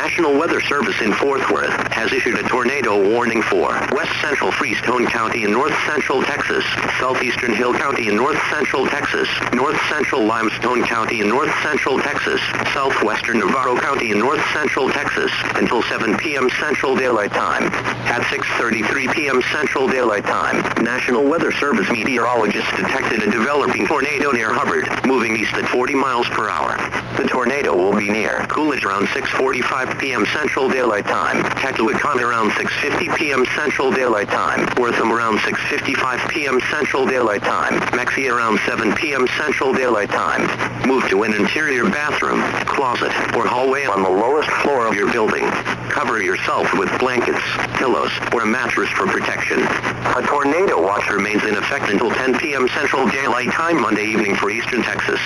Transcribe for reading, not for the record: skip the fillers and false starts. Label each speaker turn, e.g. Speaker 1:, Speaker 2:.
Speaker 1: National Weather Service in Fort Worth has issued a tornado warning for west central Freestone County in north central Texas, southeastern Hill County in north central Texas, north central Limestone County in north central Texas, southwestern Navarro County in north central Texas, until 7 p.m. Central Daylight Time. At 6:33 p.m. Central Daylight Time, National Weather Service meteorologists detected a developing tornado near Hubbard, moving east at 40 miles per hour. The tornado will be near Coolidge around 6:45 p.m. Central Daylight Time, Tetuacana around 6:50 p.m. Central Daylight Time, Wortham around 6:55 p.m. Central Daylight Time, Mexia around 7 p.m. Central Daylight Time. Move to an interior bathroom, closet, or hallway on the lowest floor of your building. Cover yourself with blankets, pillows, or a mattress for protection. A tornado watch remains in effect until 10 p.m. Central Daylight Time Monday evening for Eastern Texas.